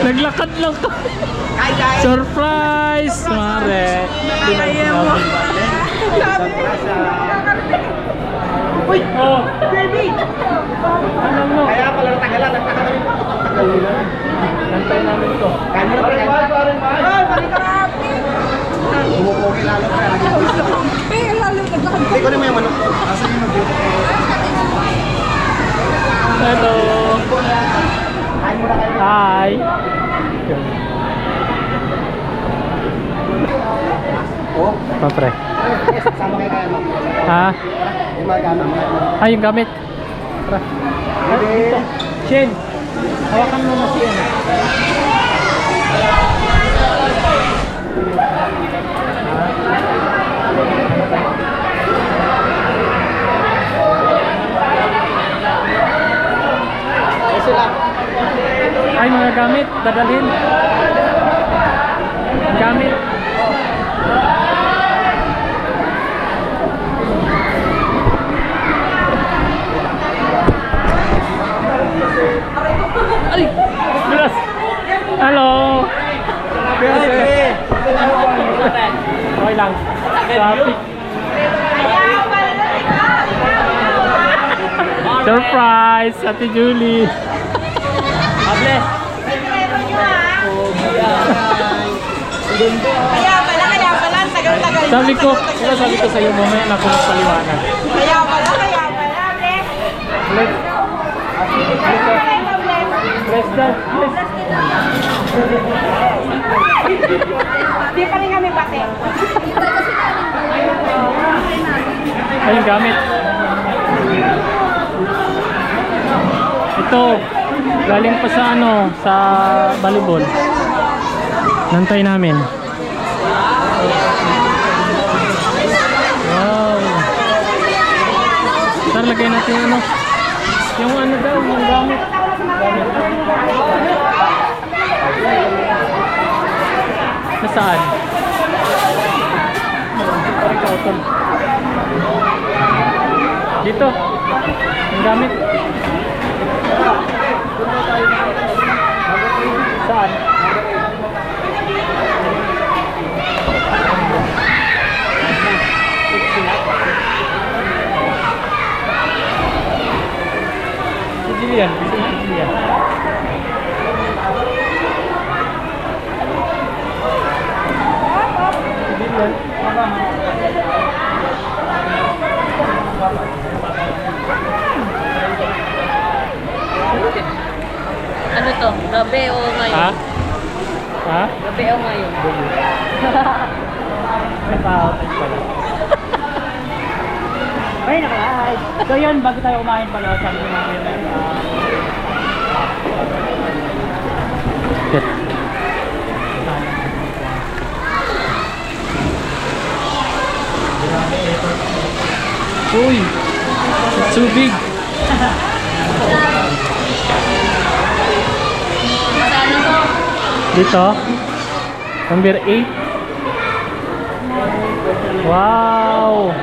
Naglakad lang to. Surprise, Mare. Uy! Oh, Baby! ano mo? Kaya pala natagalan. Nagtatagal lang. Nantay namin to. Kaya mo na pala. Ay, balikat! Bumupogi lalo pa. Hindi ko naman yung manok. Asa yung mag-beauty? Hello. Kain muna kayo. Hi. Oh, Papre. yes, sama kayo kaya mo. Ha? Yung mga gamit mo. Ay, yung gamit. Tara. Ay, dito. Shen, hawakan mo na si Ana. Kasi lang. Ay, mga gamit. Dadalhin. Gamit. Ay! Bilas! Hello! Okay lang. Traffic. Surprise! Ate Julie! Ables! Kaya pala, tagal-tagal. Sabi ko sa'yo mamaya na ako magpaliwanag. Kaya pala, Bless. Bless that. Bless. Di pa rin kami pati. Ay, yung gamit. Ito, galing pa sa sa volleyball. Nantay namin. Wow. Tara, lagay natin yung daw, yung gamit. Nasaan? Parang kautol. Dito. Yung gamit. Saan? Sicilian, Sicilian. Ano to? Gabi o ngayon? Ha? Ha? Gabi o ngayon? Naka-outage pala. Ay, nakalahay. So yun, bago tayo kumain pala, sabi ko natin Uy! It's so big! Masano to? Dito, number 8. Wow!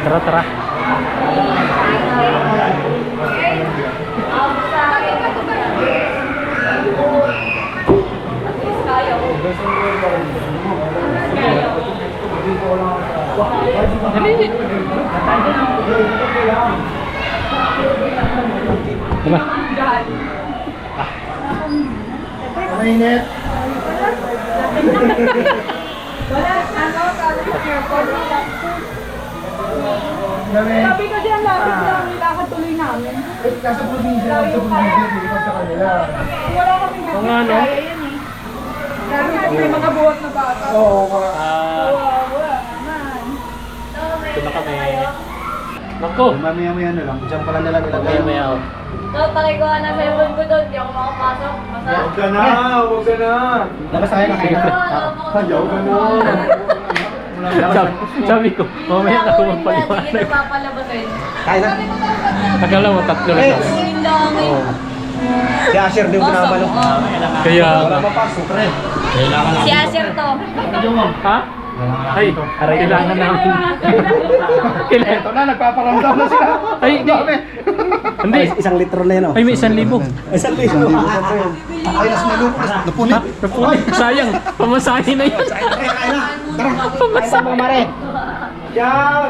Tara, tara. Dali. Diba? Mainit. Sabi ko dyan, lapit lang, nilakad tuloy namin. Kasi probinsya, dilipat sa kanila. Wala kaming Oo nga, no? kaya yun eh. Lalo na may mga buhat na bata. Oo, Wala naman. Ito na kami. Naku! mamaya-maya na lang. Diyan pala nila nilagay. Maya-maya ako. So, pakikuha na sa ibon ko doon, di ako makapasok. Huwag ka na, huwag ka na. Labas tayo na kayo. Ayaw ka na. Sabi ko, mamaya na ako Hindi magpaliwanag. kita papalabasin. Kaya na. Akala mo, tatlo na sabi. Hindi lang Oo. Si Asher din pinabalo. Kaya Wala mapasok. Si Asher to. ha? Ay, kailangan namin. Kailangan. Ito na, nagpaparamdam na sila. Ay, hindi. Isang litro na yun, oh. Ay, may 1,000. Isang litro. Ay, nas malupos. Napunit. Ha? Napunit. Sayang. Pamasahin na yun. Kaya na. Tara. Pamasahin. Mga mare. Ciao.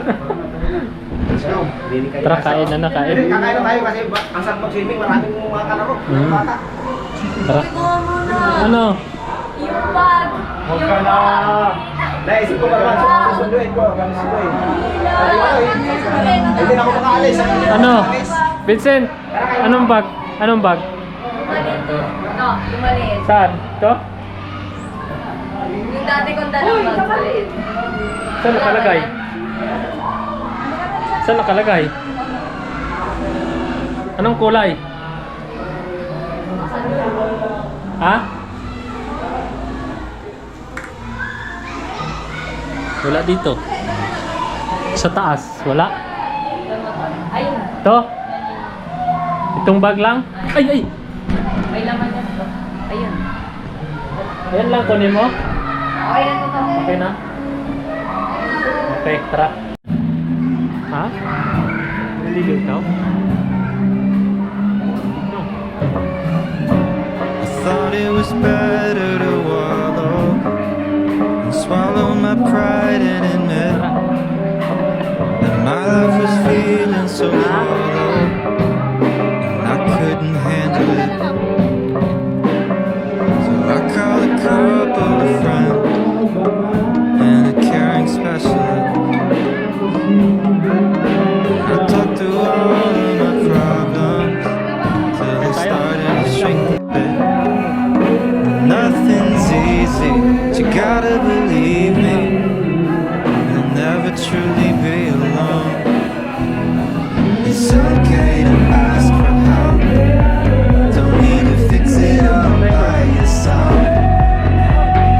Tara, kain na na, kain. Kakain na tayo kasi ang sarap mag-swimming, maraming mga kalaro. Bata. Tara. Ano? Yung bag. Huwag ka na. Naisip ko ba susunduin ko? Susunduin. Hindi na ako makaalis. Ano? Vincent, anong bag? Anong bag? No, yung maliit. Saan? Ito? Yung dati kong dalang bag, maliit. Saan nakalagay? Saan nakalagay? Anong kulay? Ha? Wala dito. Sa taas, wala. Ayun. Ito? Itong bag lang? Ay, ay! May laman na to. Ayun. Ayan lang, kunin mo. Okay na to. Okay na? Okay, tara. Ha? Naliliw ikaw? No. I thought it was better to wallow and swallow my pride and admit that my life was feeling so hollow and I couldn't handle it. So I called a couple of friends and a caring specialist. I talked through all of my problems till they started to shrink a bit. Nothing's easy, but you gotta believe me. You'll never truly be alone. It's okay to ask for help. Don't need to fix it all by yourself.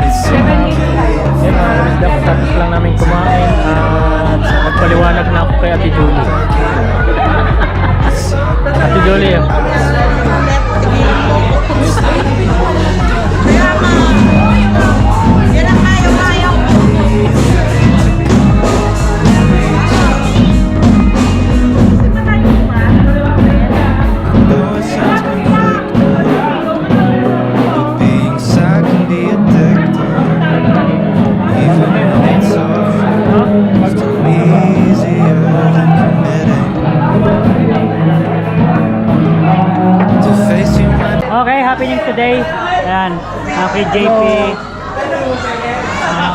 It's okay to find Dapat tapos lang namin kumain at nagpaliwanag na ako kay Ate Julie. Ate Julie, though it sounds conflicting, but being sad can be addicting. Even when it's over, it's still easier than committing to face your mind. Okay, happening today. Ayan, kay JP.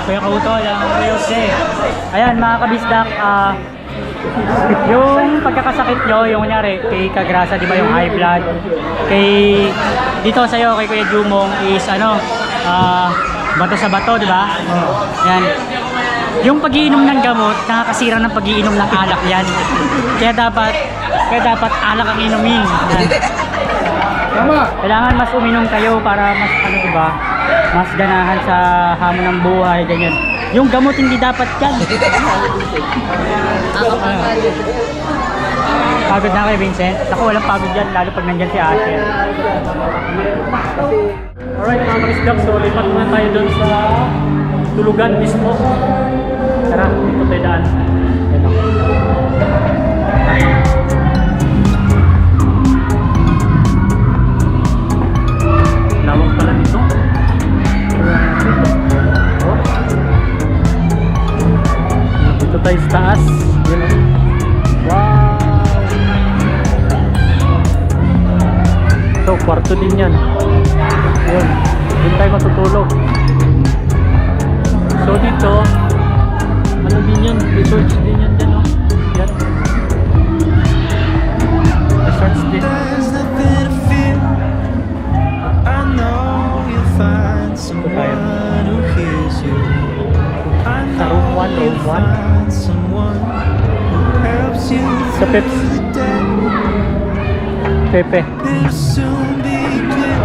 Kuya Kautol, ang Real Day. Ayan, mga kabisdak, yung pagkakasakit nyo, yung kunyari, kay Kagrasa, di ba, yung high blood. Kay, dito sa'yo, kay Kuya Jumong, is ano, bato sa bato, di ba? Yan. Yung pag-iinom ng gamot, nakakasira ng pag-iinom ng alak yan. Kaya dapat alak ang inumin. Yan. Tama. Kailangan mas uminom kayo para mas ano, diba? Mas ganahan sa hamon ng buhay, ganyan. Yung gamot hindi dapat yan. Pagod na kayo, Vincent. Ako walang pagod yan, lalo pag nandyan si Asher. alright mga kabisdak, so lipat muna tayo doon sa tulugan mismo. Tara, dito tayo daan. Ayan o. Lawak pala nito. Dito tayo sa taas. Yun o. Wow! So, kwarto din yan. Yun. Doon tayo matutulog. So, dito, ano din yan? Resorts din yan dyan, no? Yan. Resorts din. There's nothing to fear. I know you'll find someone who hears you. I Sa room 1, know room you'll 1. find someone who helps you Sa Peps. through the day. Pepe. It'll soon be clear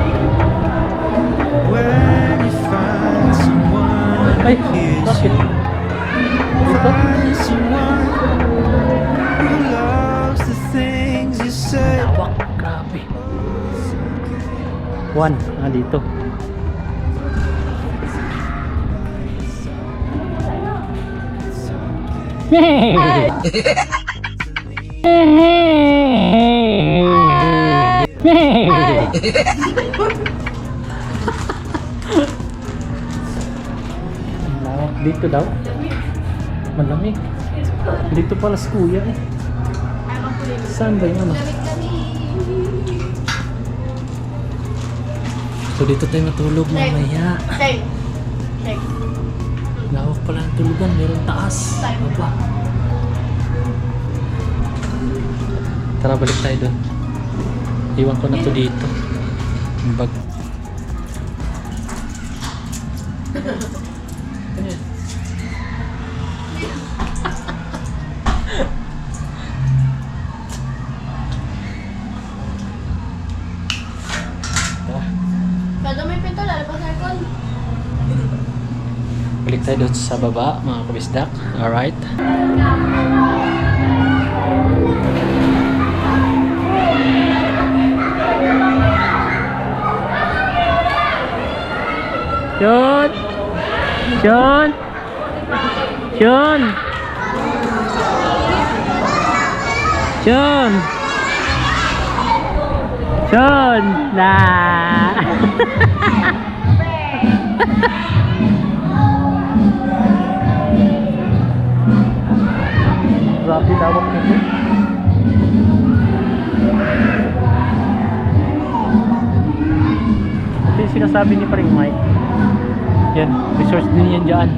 when you find someone Ay, who hears bakit? you. Dito? Find someone who loves the things you say. Lawak, grabe. Buwan. Dito. Dito daw. Malamig. Dito pala si kuya eh. Saan ba yun? Ano? So dito tayo matulog mamaya. Shake. Shake. Lawak pala ng tulugan. Meron taas. Aba. Tara, balik tayo doon. Iwan ko na to dito. Yung bag. Kada may pinto, lalabas na aircon. Balik tayo doon sa baba, mga kabisdak. Alright. Sean! Sean! Sean! Sean! Sean! Nah! Grabe tawag nito. Ito yung sinasabi ni Paring Mike. Yan, resource din yan dyan.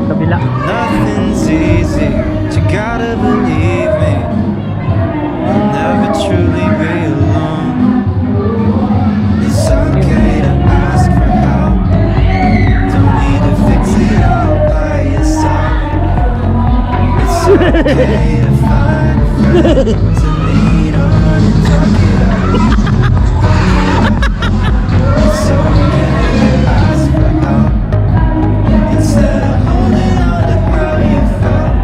Kabila. Nothing's easy, but you gotta believe me. You'll never truly be alone. It's okay to ask for help. Don't need to fix it all by yourself. It's okay to find a friend to lean on and talk it out. It's okay to ask for help. Instead of holding on to how you felt.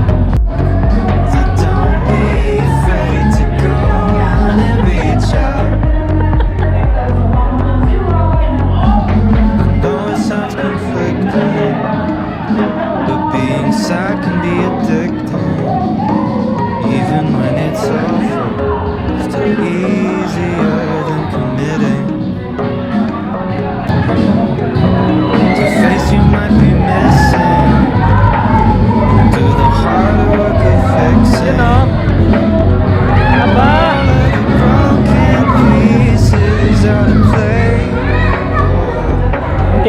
So don't be afraid to go on and reach out. I know it sounds conflicting, but being sad can be addicting. Even when it's awful, it's still easier than committing. To face you might be missing. Do the hard work of fixing. Aba! All of the broken pieces out of place.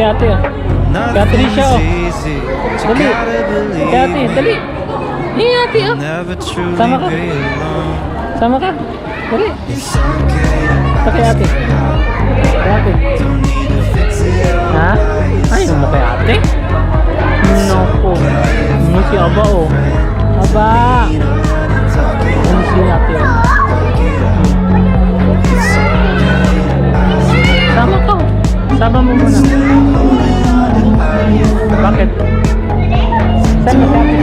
Ate, Nothing's siya, oh. easy, but you Dali. gotta believe Ate, dali. me. Ate, You'll never truly Sama ka. be alone. Sama ka. Dali. It's okay to Ito kay ate. ask for help. Kay ate. Don't need to fix it all Ha? by Ay, ano kay ate? Naku. Ano si Aba, oh. Aba! Ano si ate, oh. Sama ka. Sama mo muna. Bakit? Saan mo si ate?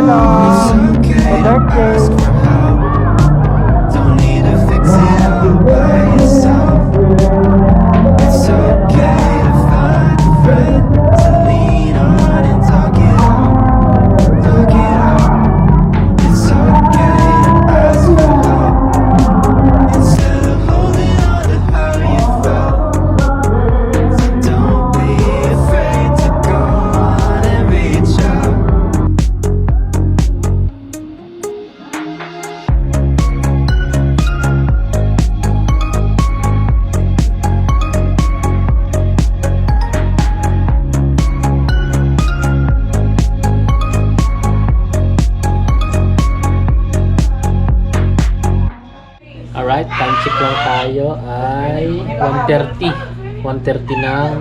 It's okay to ask for help. Don't need to fix it all by yourself. It's okay to find a friend to lean on and talk it out. Talk it out. It's okay to ask for help instead of holding on to how you felt. So don't be afraid to go on and reach out. Alright, time check lang tayo ay 1:30. 1:30 ng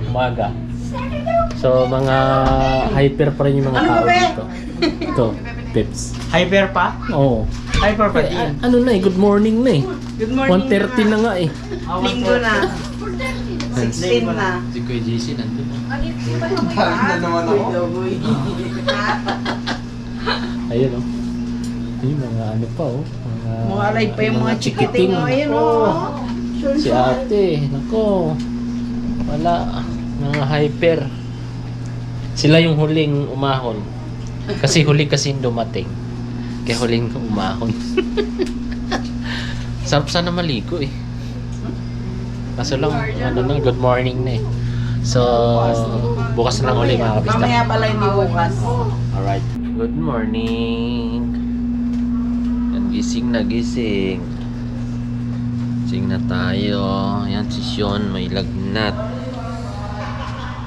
umaga. So, mga hyper pa rin yung mga tao dito. Ito, tips. Hyper pa? Oo. Hyper pa Eh, din. ano na eh, good morning na eh. Good morning. 1:30 na nga eh. Linggo na. 16 na. Si Kuya JC nandun. na naman ako. Ayun oh. Yung mga ano pa oh. Mga alive pa yung mga chikiting. Ayun oh. Si ate, nako. Wala. Mga hyper. Sila yung huling umahon. Kasi huli kasi dumating. Kaya huling umahon. Sarap sana maligo eh. Kaso lang, ano na, good morning na eh. So, bukas na lang ulit mga kabista. Mamaya pala hindi bukas. Alright. Good morning. Yan, gising na gising. Gising na tayo. Yan si Sean, may lagnat.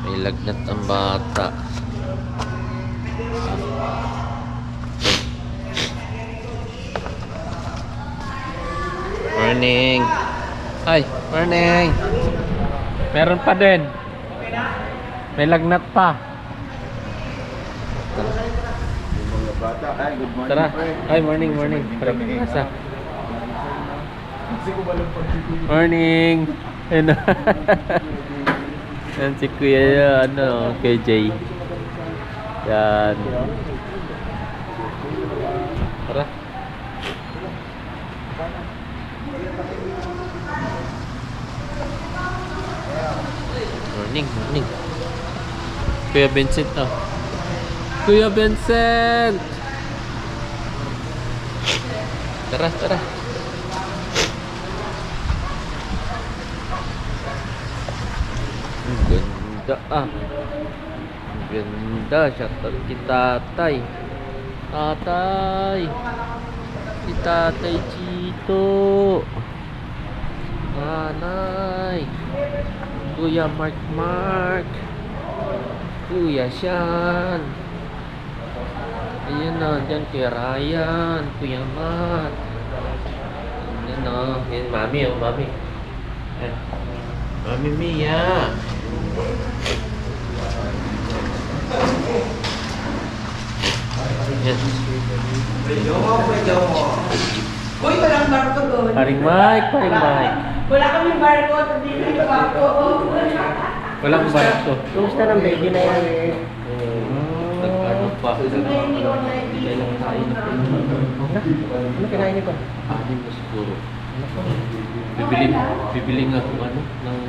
May lagnat ang bata. Morning. Hi, morning. Meron pa din. May lagnat pa. Mga bata, ay, good morning. Tara. Hi, morning, morning. Nasa? Morning. Ayun na. Yan si Kuya, ano, KJ. Yan. Tara. Morning, morning. Kuya Vincent, oh. Kuya Vincent! Tara, tara. Ang ganda, ah. Ang ganda. Shoutout kay tatay. Tatay. Si tatay Chito. Nanay. Kuya Mark Mark. Kuya Sean. Ayan na, dyan Kuya Ryan. Kuya Matt. Ayan na. Ayan, mami, oh, mami. Ayan. Mami Mia. Ayan. Uy, walang barko doon. Paring Mike, paring Mike. Wala kami barko. Hindi may barko. Walang barko. Kumusta ng baby na yan eh? Nag-ano pa. Ano kinain niyo pa? Anim na siguro. Bibili nga kung ano, ng...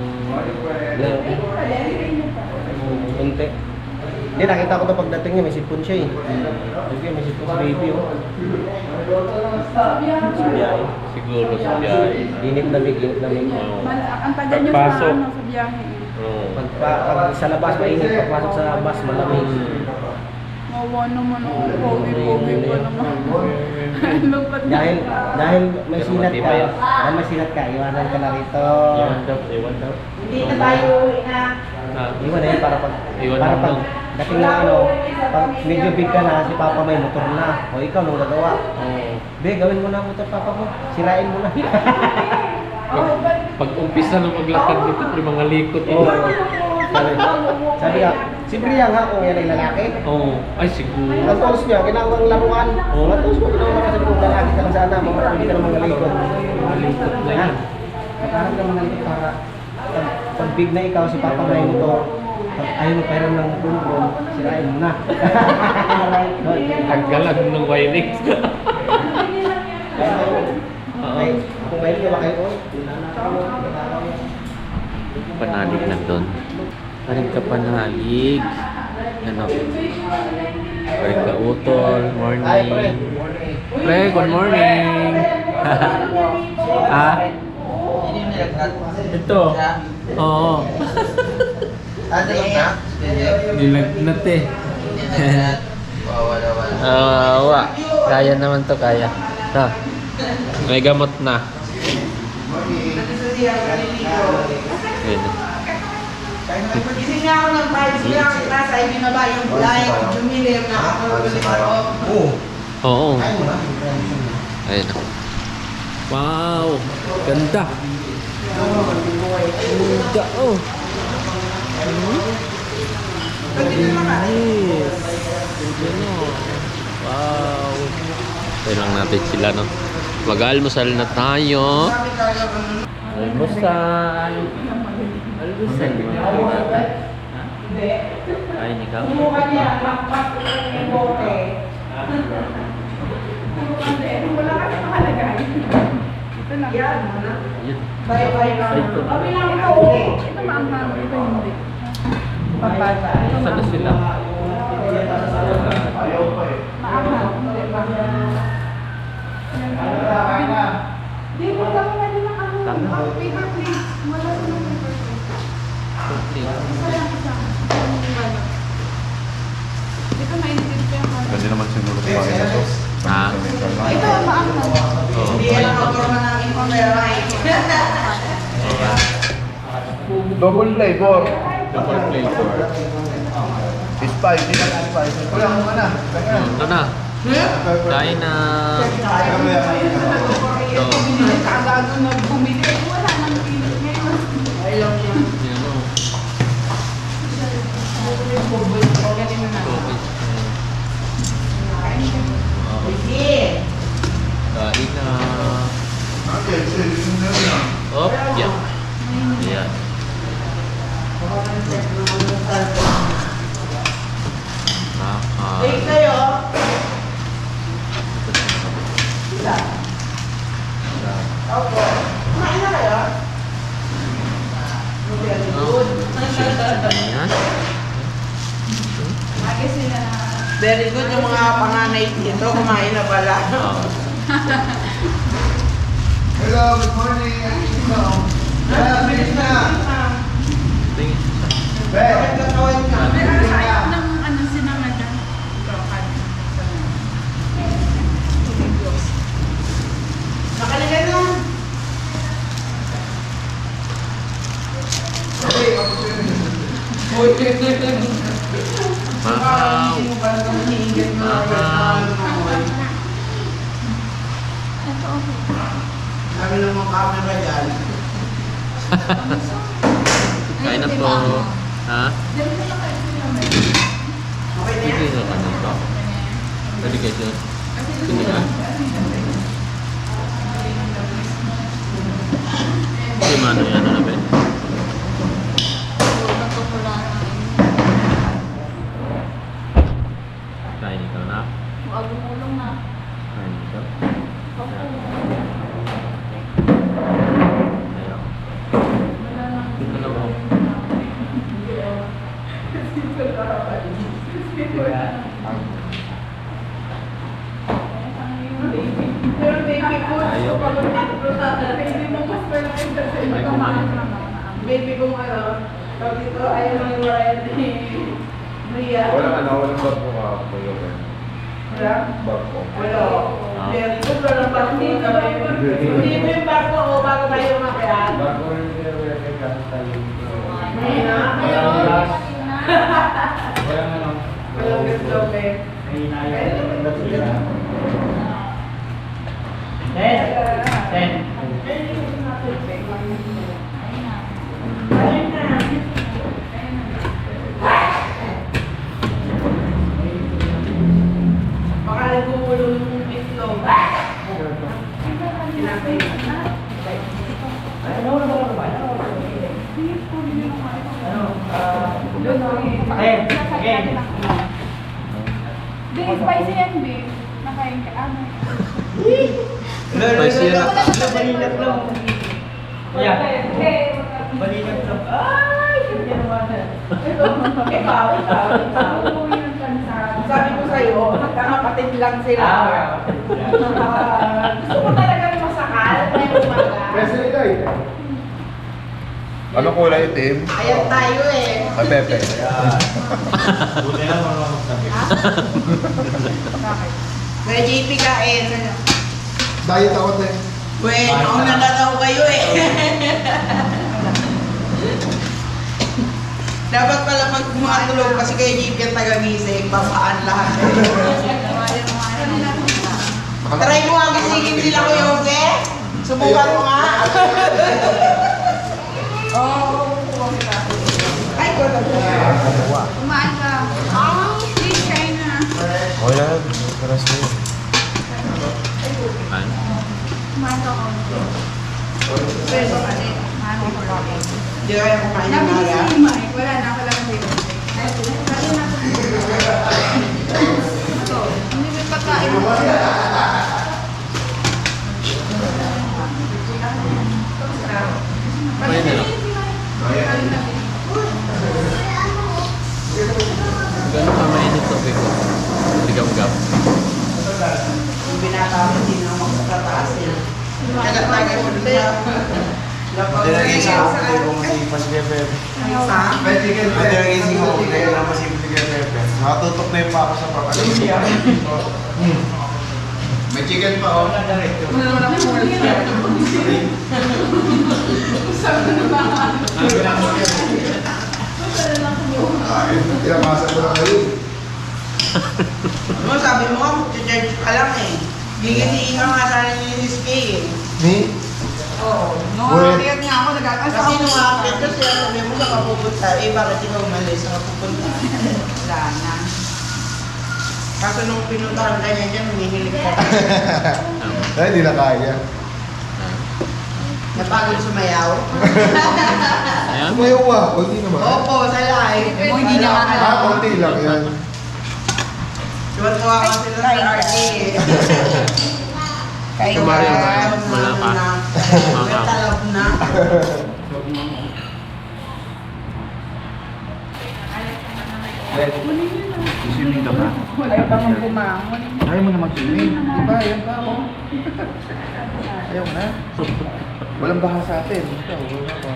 Unti. Hindi, nakita ko ito pagdating niya, may sipon siya eh. Sige, may sipon sa baby oh. Sa biyahe. Siguro sa biyahe. Init lamig, init lamig. Ang taga nyo sa Pagpasok. ano, sa biyahe. Oo. Pag sa labas mainit, pagpasok sa bus malamig. Mawa naman ako. Pogi-pogi pa naman. Lupat na. Dahil may sinat ka, dahil may sinat ka, iwanan ka na rito. Iwan daw. Hindi na tayo na. Iwan na yun para pag, Iwan para mo pag lang. dating na ano, pag medyo big ka na, si Papa may motor na. O ikaw, nung gagawa. Oo. Be, gawin mo na ang motor Papa mo. Sirain mo na. Pag umpisa na maglakad nito, yung mga likot. Oo. Sabi ka, si Brian ha, kung yan ay lalaki. Oo. Ay, siguro. Ang tools niya, ginawang laruan. Oo. Mga tools mo, ginawang laruan. Sabi ko, lalaki ka lang sana, hindi ka ng mga likod. Mga likot na Ha? yun. Maghanap ka mga likod para pag big na ikaw, si Papa may motor. Ayaw mo pera ng tulong, sirain mo na. Tanggalan ng wirings. Ay, kung kayo ka ba kayo? Panalig na doon. Paring ka panalig. Ano? Paring ka utol. Morning. Pre, good morning. Ha? Ito. Oo. Nilagnat eh. Wa. Kaya naman to, kaya. Ha. May gamot na. Ayun. Gising nga ako ng 5 lang, nasa ay binaba yung light, lumilim na ako Oo. Ayun. Wow! Ganda! Ganda, oh! Yes! Ganda, no? Wow! Tayo lang natin sila, no? Mag-almusal na tayo. Almusal! Almusal mga bata. Ay, ikaw? Kumuha niya, lakpak yung bote. Wala ka na makalagay. Ito na. Yan, Ayun. bye-bye na. Ito. Kami lang ito ulit. Ito maanghang, ito hindi. Bye-bye. Saan na sila? Maanghang, hindi ba? Di mo lang na din ang ano. Tama. Paper plate. Wala sa mga paper plate. Isa lang isa. Ito mainit pa yung ano. Pwede naman siguro kumain na to. Ha? Ito maanghang. Oo. Hindi yan ang forma ng informal. Double flavor. Double flavor. Spicy na spicy. Kuya, ano ka na? Ito na. Kain na. Ito. Kagago na bumili. Wala nang pili ngayon. Ayaw niya. Yan, oh. Galing na natin. Sige. Kain na. Op, yan. Yan. Take kayo. Opo. Kumain na kayo? Very good. Yan. Lagi sila na. Very good yung mga panganay dito. Kumain na pala. Oh. Hello, good morning. Bilis na. Tingin. Bakit kakawin ka? Pero ayaw ng ano sinama dyan. Brokan. Nakalagay na. Wow. Hindi mo ba naman hinihinggit na Ito okay. Kami ng mga camera dyan. Kain na to. Ha? Okay na Hindi yan? na ano to. Pwede kayo dyan. Hindi ka? Hindi man ano yan. Ano ba? Kain ikaw na. Agumulong na. Kain ikaw. Ayaw. Dito lang ako. Pero baby ko, Ayaw. Hindi mo mas pala yung kasi Ay, kumain. baby ko ano, tawag dito, ayaw ng variety ni Bria. Walang bag ko kuya. Wala? Bag ko. Wala. Very good, walang bag ko kami. Hindi mo yung bag ko o bago tayo umakyat. Bag ko rin yung gamit tayo. Mahina? Walang gas. Walang ano. Walang gusto, babe. Baka nagkukulo yung itlog. Kinakay. Doon Okay, okay. Di, spicy yan, babe. Nakain ka, ano? Spicy yan. Yeah. Sabi ko sa'yo, magkakapatid lang sila. Gusto mo talaga masakal? May umaga. Anong kulay itim? Ayan tayo eh. Ay, Pepe. Kaya JP kain. Diet ako din. Bueno, una na daw kayo eh. Dapat pala pag kumatulog kasi kay JP ang taga-gising, babaan lahat. Try mo nga gisingin sila ko, Jose. Subukan mo nga. Ay, ko na. Kumain ka. Please, kain na. Okay lang. Paras mo yun. Kumain ka ako. Pero, kumain ko lang. Hindi kaya kumain ng Nabili maga. si Mike. Wala na, wala na dito. Ito, hindi may pagkain mo. Ayun na lang. Gano'n ka mainit tubig ko? Ligam-gam. Yung binata ko, hindi na ako magtataas nila. Taga-taga mo nila. Nagising ako kasi kung masipag si Pepe. Sa? Nagising ako kasi kung masipag si Pepe. Nakatutok na yung pa ako sa pagkakas. May chicken pa oh. Wala naman ako mula. Tinamasa ko lang kayo. Ano, sabi mo nga, mag-charge ka lang eh. Gigitiin ka nga sana ni Miss Kay eh. Ni? Oo. Nung Wait. aakyat niya ako, kasi nung aakyat ko siya, sabi mo saka pupunta, eh bakit ikaw umalis, saka pupunta? Wala na. Kaso nung pinuntahan ka niya dyan, humihilig ka. Ay, hindi na kaya. Napagod sumayaw. Ayan. Sumayaw ka, konti naman. Opo, sa live. Mo, hindi niya Ah, konti lang yan. Tuwa-tuwa ka sila sa RT eh. Si Mario ba? Wala pa. May talab na. Swimming ka ba? Ayaw pa mong bumangon. Ayaw mo na mag-swimming. Diba, yan pa ako. Ayaw mo na. Walang baha sa atin. Ikaw, wala pa.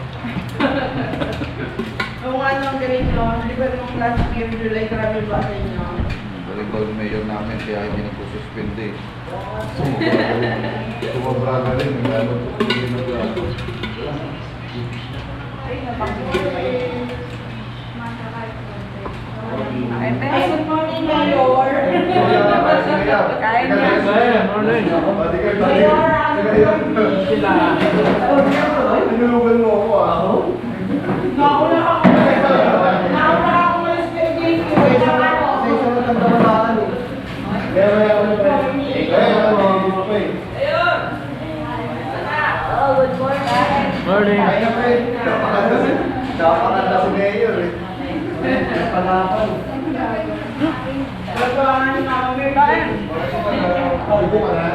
Kung ano ang ganito, di ba nung last year, July, travel ba sa inyo? Galing daw yung mayor namin, kaya hindi nagsususpende. Sumabra rin. Lalo po hindi nag-ano. Good morning, Mayor. Kain na. Tinulugan mo ako ah. Nauna ako malis kay Gigi. Morning. Napakanda si Mayor eh. Nagkakaan ni Mama May kain. Ubo ka na.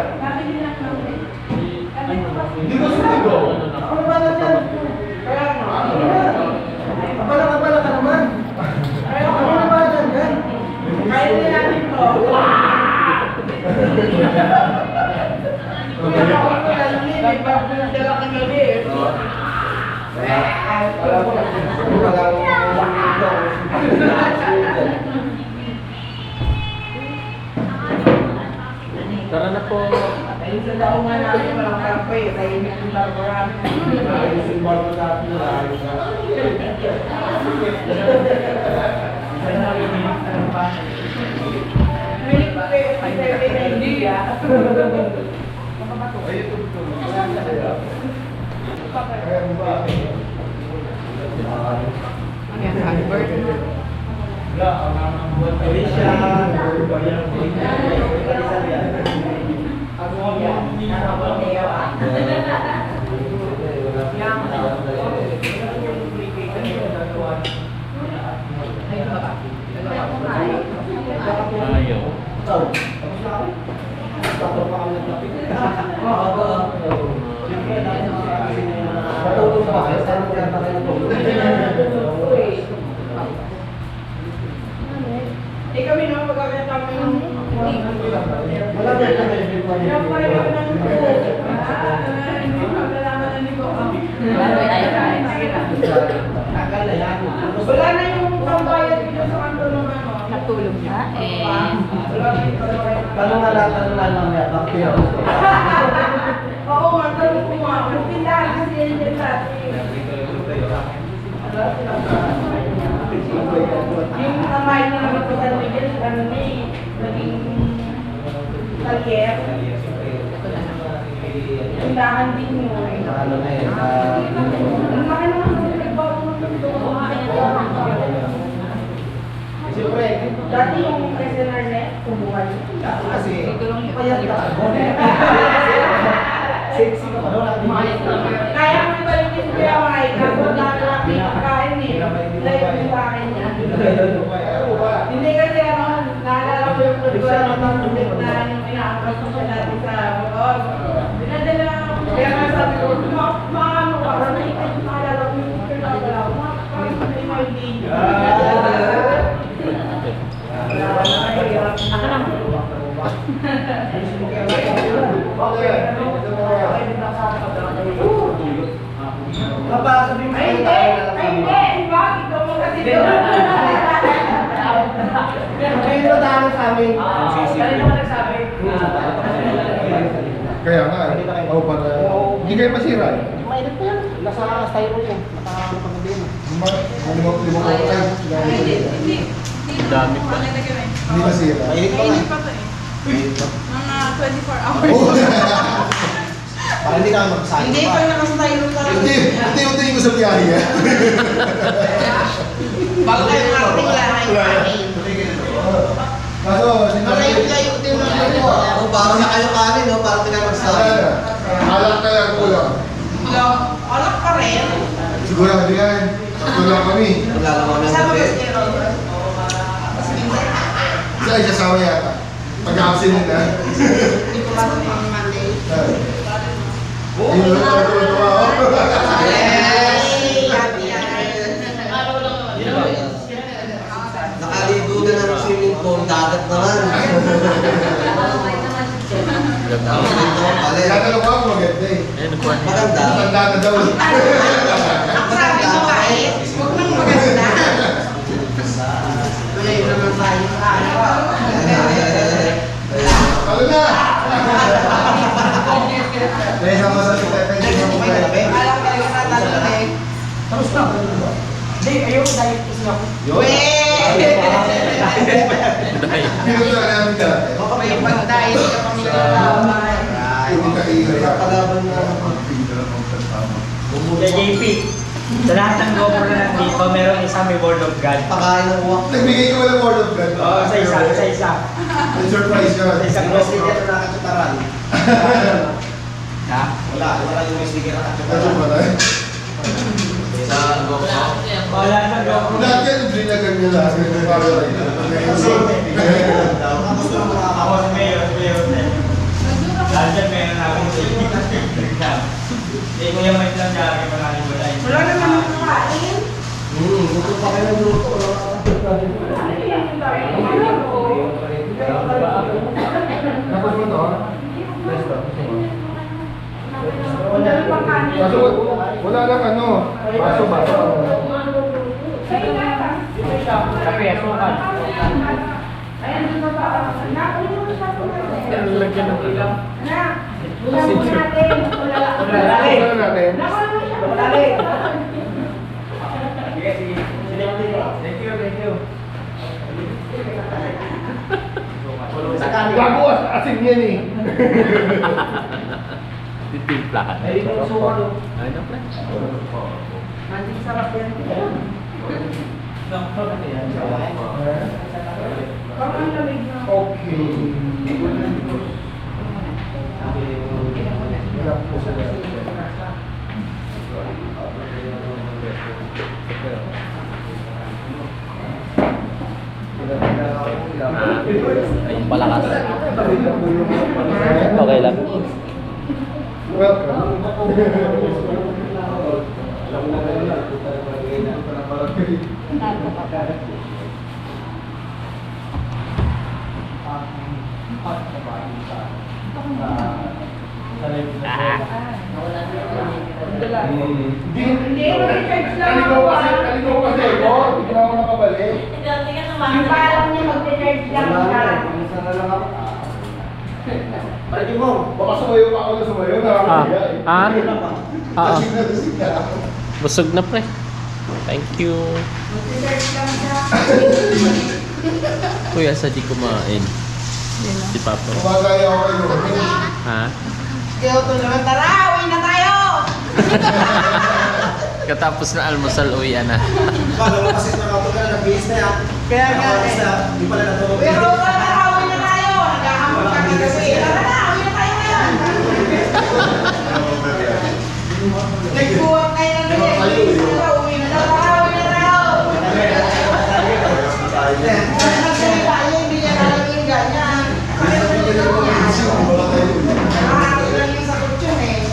Hindi ko sumigo. Ako na ba natin? Kaya nga. Abala ka naman. Kaya ako na ba natin? Kaya na natin to. Kaya ako na natin. May pagdala ka gabi eh. Alam mo, wala mo. Tara na po. Ayun sa daong nga namin, walang kape. Kaya hindi ko marami. Hindi ah. Ayan, Albert. Eh kami naman magkakita kami ng wala na yung pambayad dito sa kanto ng ano. Natulog na eh. Tanong na lang yan. Oo nga, tanong ko nga. Yung tindahan kasi yan dyan dati. Yung kamay na nagpapagano dyan, ano na eh, naging talyer. Tindahan din yun. Ano na eh. Ang laki naman kasi nagbago ng mundo. Siyempre, Dati yung SNR net, kumuha yun. kasi Kaya sexy ka pa doon. kaya mo ibalik yung kuya Mike, kaso lalaki pagkain eh. Layo yung sa akin niya. Hindi kasi ano, naalala ko yung kultura ng pamumulit na yung inaangkas ko siya dati sa Bogor. Dinadala ako. Kaya nga sabi ko, maano ka, na ikay yung naalala ko yung kultura ko lang. Parang sa may hindi. Ako naman. Sabi mo Ay, hindi! Ay, hindi! Bakit ka mo kasi doon? Kayo na tayo sa amin. Kanina ka nagsabi. Kaya nga, oh, para hindi kayo masira eh. Mainit pa yan. Nasa styro yun. Nakakapag din. Limang kayo. Ang dami pa. Hindi masira. Mainit pa to eh. Mga 24 hours. Oh. Para hindi ka magsasabi. Hindi pa nakastyro talaga. Unti-unti ko sa biyahe ah. Bago kayo marating wala kayo. Kaso, Malayo-layo din naman po. Parang na kayo kanin, no? Parang hindi ka magsasabi. alak kaya kulang. Alak pa rin. Sigurado yan. Tatlo lang kami. Maglalaman ng Kasama gabi. kasi yun. Isa ay sasama yata. Pagka-absent na. Hindi ko pasok pang Monday. Ayun, natutuwa ako. Yay! Happy yan. Nakaligo na ng swimming pool, dagat naman. Tatanong ko ako maganda eh. Maganda. Matanda na daw. Ang sabi ko kahit, huwag nang maganda. Wala yun naman tayo sa ano. Talo na! Dahil sama sa si Pepe, hindi mo kaya. Alam ko yung natanong eh. Tapos na. Hindi, ayun, dahil kasi ako. Dito na namin dati. May pagdahin ka pang nilalaman. Hindi ka ihaya. Paglaban na. Kay JP, sa lahat ng GoPro na nandito, meron isa may Word of God. Pakain ng uwak. Nagbigay ko ng word of God. Oo, sa isa. May surprise yun. Sa isang Kasi GoPro. dito nakakataran. Ha? Wala yung may sticker Ano nakakataran. ba tayo? Wala na GoPro. Lahat yan, drinagan niya lahat. Tapos na Ako si Mayor. Lahat dyan meron na akong Hindi ko yung may lang dyan, maraming wala. Wala naman ang kakain. Gusto pa kayo ng luto. Tapos mo to? Wala naman pang kanin. Kaso wala lang ano. Baso. Kape, asukal. Ayan, dito pa. Anak, ano mo sa Lagyan ng ilaw. Anak, ulam mo natin. Lalaki. Ano natin? Thank you. Gago asin yan eh. Titimplahan. Ay, ito suka do. Ay, no, pre. Manting sarap yan. Parang ang lamig na. Okay. Wala po sa Ayun palakas. Okay lang. Hindi, mag-charge lang ako. Kaligaw kasi ako. Hindi na ako nakabalik. Yung paalam niya, mag-charge lang siya. Pwede mo. Baka sumayo pa ako na sumayo. Nakakaya eh. Oo. Busog na pre. Thank you. Mag-charge lang siya. Kuya, sa di kumain. Si Papa. Kumagaya ako kayo. Ha? Kaya ito naman, tara, uwi na tayo! Katapos na almusal, uwian na. Paano mo kasi nakatulog na base na yan? Kaya nga eh. Hindi pala natulog. Pero tara, uwi na tayo! Nagkakamot kami kasi. Tara na, uwi na tayo ngayon! Nagbuwag kayo na rin eh. Tara, uwi na tayo! Tara, uwi na tayo! Nagsabi tayo, hindi niya alam yung ganyan. Nakakailan yung sakot yun eh.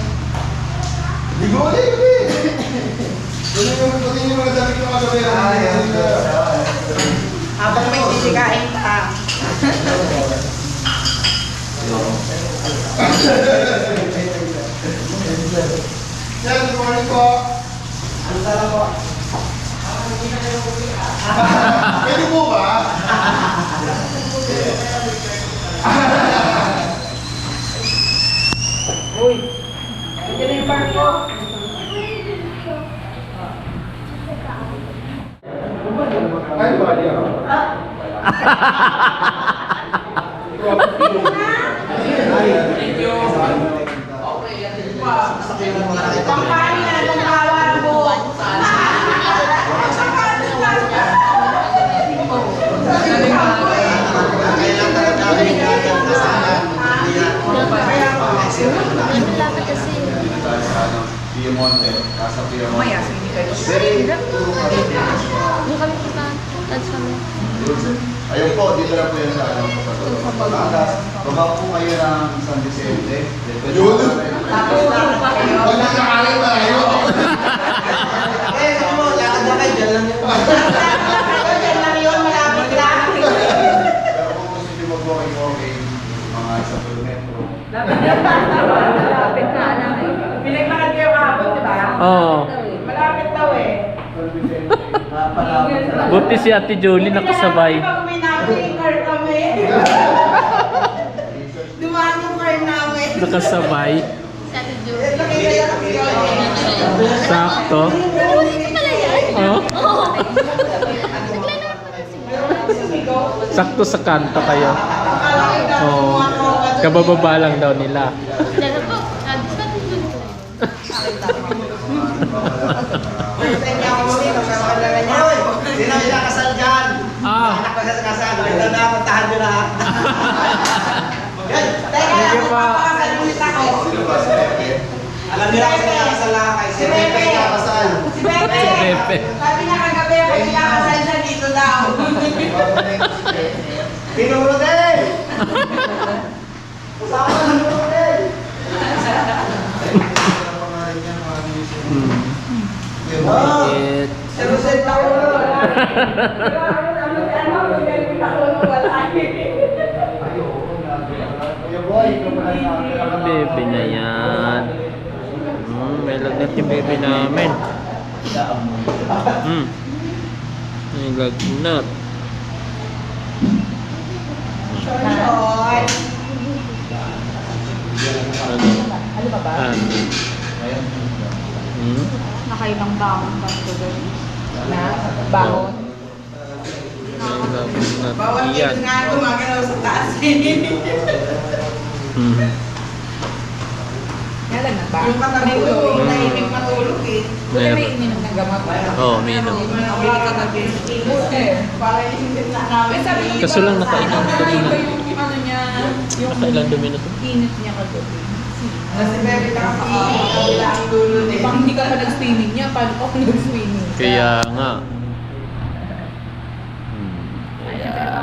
Ligo ulit ulit. Pati yung mga dami ko kagabi. Habang may sisikain ka. Sir, good morning po. Ano sana po? Pwede po ba? Uy, nandiyan na yung barko. Ay, bali ako. Pangkain na itong kawa ng buhok. Piemonte, Casa Piemonte. Ayun po, dito na po yan sa Batangas. Baba po kayo ng San Vicente. Yun! Tapos lakad pa kayo. Huwag nang nakalit na kayo! Eh, sabi mo, lakad na kayo, dyan lang yun. Diyan lang yun, malapit lang. Pero kung gusto nyo mag-walking, mga sa kilometro. Malapit na lang eh. Pinagmakad kayo kahapon, di ba? Oo. Malapit daw eh. Buti si Ate Jolie nakasabay. Pag may namin car kami. Dumaan yung car namin. Nakasabay. Nakikaya kasi yun. Sakto. Oh. Sakto sa kanta kayo. Oh. Kabababa lang daw nila. Sino yung nakasal dyan? Ah. Anak ko sa kasal. Ito na, puntahan nyo lahat. Teka, magpapakasalit ako. Sino ba si Pepe? Alam nyo lang kasi nakasal lang kayo. Si Pepe. Si Pepe. Si Pepe. Sabi niya kagabi, pag kinakasal siya dito daw. Pinuro din! Usama na pinuro din! Bakit? Sarusent ako nun. Bebe na yan. May lagnat yung bebe namin. May lagnat. Ano ba ba? Nakailang taon ba ito doon? Na, bangon. May lagnat Bawal yan. din nga gumagalaw sa taas eh. Kailan na ba? Yung katabi ko, nahimik matulog eh. Buti may Meron. ininom ng gamot. Oo, minum. Bili ka gabi. Para yung na namin. Sabi niya, Kaso lang nakainom sa kami iba na. yung ano niya, yung Nakailan dumi na to? init niya kagabi. Kasi bebe kasi kabila ang dulo Di din. ba hindi ka pa nag-swimming niya? Paano ka nag-swimming? Kaya nga.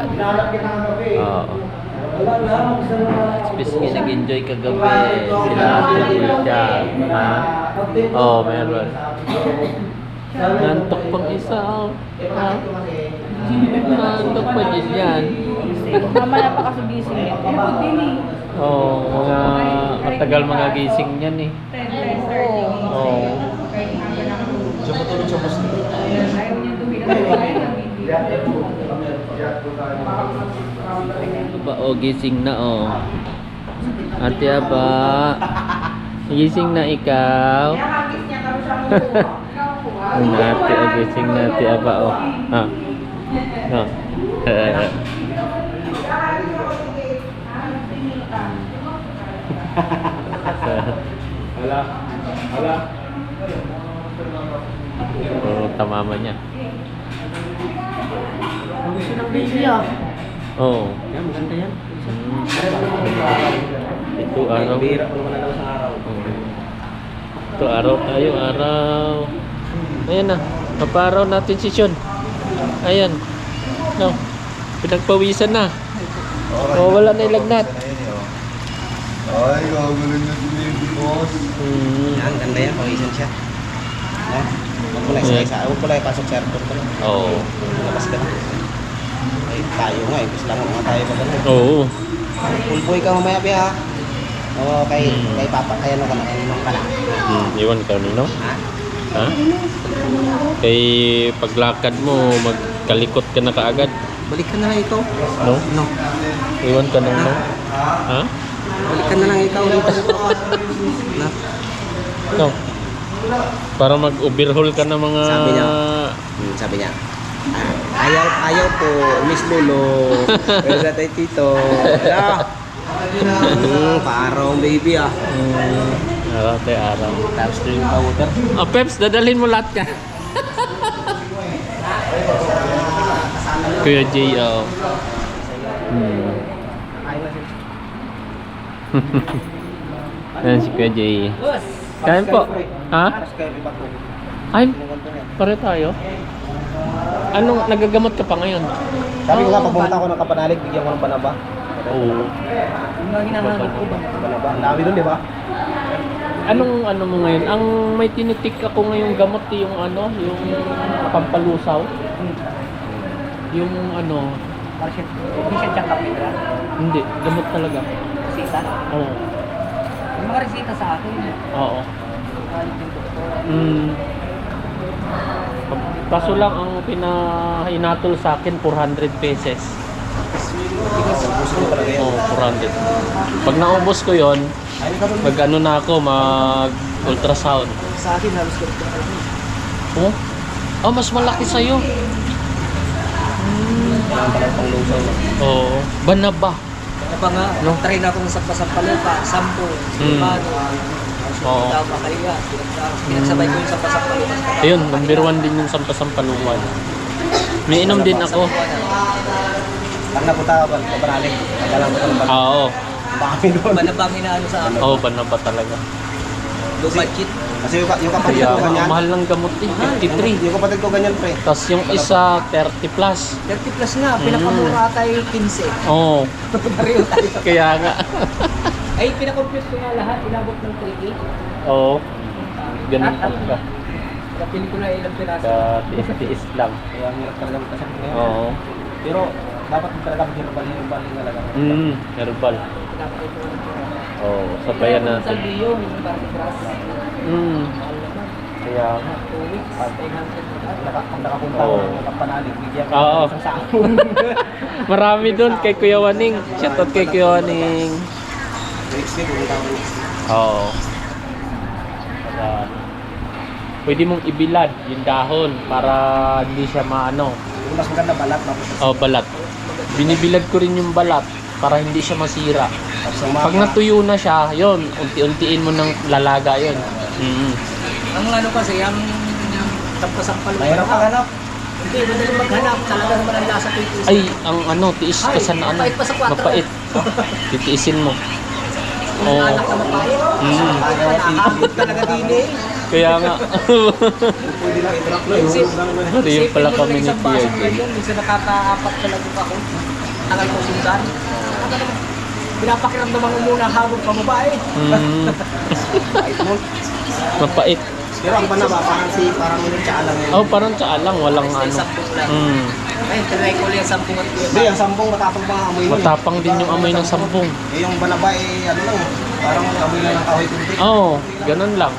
Hinahanap kita ng gabi. Oo. Especially nag-enjoy kagabi sila siya. Ha? Oh, meron. Nantok pang isa. Oh. Ha? Nantok pa din yan. Mamaya pa kasi gising eh. Ipod din eh. Oh, mga matagal mga gising yan eh. 10:30. Oh. Siya matulog sa bus. Ayaw niya tumigil. Aba, oh, gising na oh. Ate Aba. Gising na ikaw. Ate, oh, gising na Ate Aba oh. Ha. No. Oh, tamama niya. Gusto ng baby ah. Oh. Yan, maganda yan. Ito araw. Bira ko naman na sa araw. Ito araw tayo, araw. Ayan na. Paparaw natin si Sean. Ayan. No. Pinagpawisan na. Oh, wala na ilagnat. Ay, gagaling na si baby boss. Yan, ganda yan. Pawisan siya. Yan. Huwag mo lang huwag mo lang ipasok sa airport ko lang. Oo. Labas ka na. Ay, tayo nga. Ipis lang mga tayo maganda. Oo. Full boy ka mamaya, Pia, ha? Oo, kay Papa. Kaya ano ka na? Inom ka na. Iwan ka nino? Ha? Ha? Kay paglakad mo, magkalikot ka na kaagad. Balik ka na lang ikaw. No? No. Iwan ka nang no? Ha? Balik ka na lang ikaw dito. Na? No. Para mag-overhaul ka ng mga... Sabi niya, ayaw po, Miss Lolo. Pero sa tayo tito. Parang baby ah. Araw tayo araw. Tapos drink pa water. Oh, Peps, dadalhin mo lahat ka. Kuya Jay, oh. Ayan si Kuya Jay. Kain po. Ha? Ay, pare tayo. Anong nagagamot ka pa ngayon? Sabi ko nga, pag pumunta ako ng Kapanalig, bigyan ko ng banaba. Oo. Yung mga ginamamit ko ba? Banaba. Ang dami doon, di ba? Anong ano mo ngayon? Ang may tinitik ako ngayong gamot yung ano, yung pampalusaw. Yung ano, Hindi siya dyan kami, diba? hindi, gamot talaga. Sita? Oo. Yung mga resita sa akin. Oo. Kaso lang ang pinahinatol sa akin 400 pesos. Oo, 400. Pag naubos ko 'yon, mag ano na ako, mag ultrasound. Sa akin, halos ko. Oh? Oh, mas malaki sa iyo. Ang talang pang lusaw lang. Oo. Banaba. Ano pa nga, nung train ako ng sampasampalupa, 10, 5, Oo. makaliga. Pinagsabay ko yung sampasampalupa. Ayun, number 1 din yung sampasampaluan. May inom din ako. Pag napunta ka ba, Kapanalig, magalang ko ng Oo. Baki doon. Banabang inaano sa akin. Oo, banaba talaga. Low budget. Kasi yung kapatid Kaya ko ganyan. ang mahal ng gamot eh, 53. Yung kapatid ko ganyan, pre. Tapos yung isa, 30 plus. 30 plus nga, pinakamura tayo 15. Oo. Pareho tayo. Kaya nga. Ay, pinakompute ko nga lahat, inabot ng 3K. Oo. Ganun talaga. Kapili ko na ilang piraso. Tiis-tiis lang. Kaya ang hirap talaga magkasama ngayon. Oo. Pero dapat mo talaga mag-herbal talaga. Herbal. Oo, sabayan natin. Salbiyo, yung parang grass. Kaya nga. 2 weeks, 500. Kung nakapunta Oo. ako ng Kapanalig, bigyan ko Oo. ng isang sako. Marami doon kay Kuya Waning. Shoutout kay Kuya Waning. Weeks din, pumunta ako weeks. Oo. Para pwede mong ibilad yung dahon para hindi siya maano. Yung mas maganda balat, Oh, balat. Binibilad ko rin yung balat para hindi siya masira. Tapos Pag natuyo na siya, yon, unti-untiin mo ng lalaga yon. ang ano kasi, ang sampasampal. Mahirap maghanap. Hindi, madali maghanap. Talaga naman ang lasa ko yung Ay, ang ano, tiis ka sa ano. mapait pa sa 4. Mapait. Titiisin mo. Oo. Anak na mapait. Nakakabot talaga din eh. Kaya nga. Pwede lang i-drop na yun. Ito yung pala kami ni Kuya Jay. Minsan nakaka-apat talaga ako. Tagal ko sundan. Pinapakiramdaman mo muna habang pamabay. Mapait. Pero ang banaba, parang ulit siya alam yan. Oh, parang tsaalang, walang ano. Ay, try ko lang yung sampung at hindi, ang sampung matapang pa ang amoy nun. Matapang din yung amoy ng sampung. Eh, yung banaba ano lang, parang amoy lang ng kahoy kunti. Oo, ganun lang.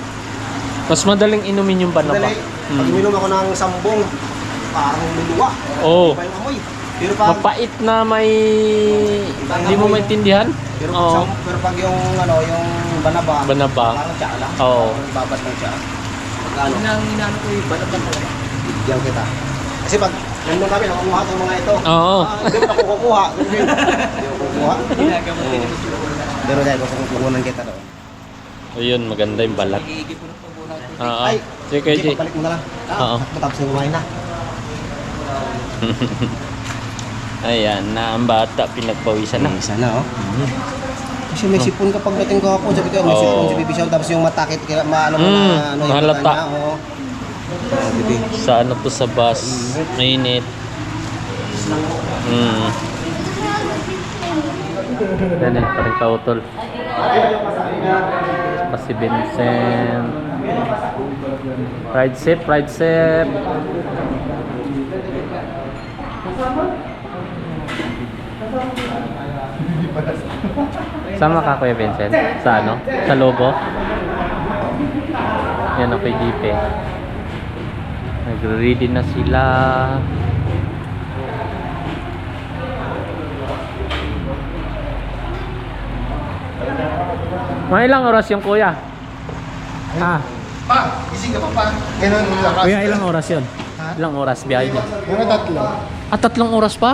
Mas madaling inumin yung banaba. Madali, pag uminom ako ng sampung, parang luluwa. Oo. Iba yung amoy. Pero pag, Mapait na may... Hindi mo maintindihan? Oo. pero pag yung banaba, Banaba. parang siya lang. Oo. Parang ibabat lang siya. Pag inano ko yung banaba talaga. Bigyan kita. Kasi pag nandun kami, nakukuha itong mga ito. Oo. Hindi mo nakukuha. Hindi ko kukuha. Pero dahil kukunan kita doon. Ayun, maganda yung balat. Oo. Ay, Sige, Kuya J. pagbalik mo na lang. Oo. Matapos na kumain na. Ayan, na ang bata, pinagpawisan na. Isa na, oh. Kasi may sipon kapag dating ko ako, sabi ko, may sipon si Bibi Shaw, tapos yung matakit, maano mo na, yung halata. mata niya, oh. Bibi. Sa ano to sa bus, mainit. Yan eh, parang kautol. Pa si Vincent. Ride safe, ride safe. Sama ka Kuya Vincent? Sa ano? Sa Lobo? Yan ako kay Gipe. Nagre-ready na sila. Mga ilang oras yung kuya? Ah, Pa, gising ka pa pa. Ganun yung lakas. kuya ilang oras yun? Ilang oras biyahe niya? Mga tatlo. Ah, 3 oras pa?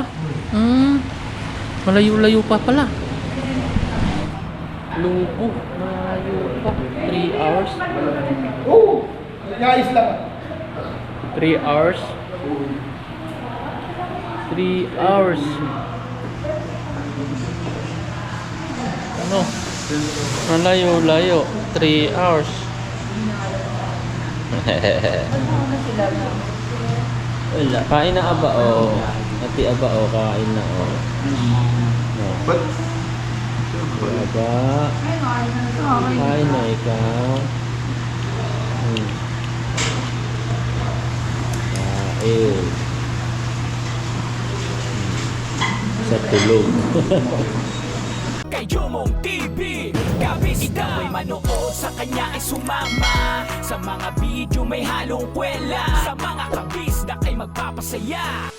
Malayo-layo pa pala. Lubo. Malayo pa. 3 hours. Oo! Ayos lang. 3 hours. 3 hours. Ano? Malayo-layo. 3 hours. Wala. Kain na aba o. Ati aba o. Kain na o. But, Aba. Kain na ikaw. Kain. Sa tulog. Kay Jomong TV, kabis ikaw ay manood, sa kanya ay sumama. Sa mga video may halong kwela, sa mga kabis na kay magpapasaya.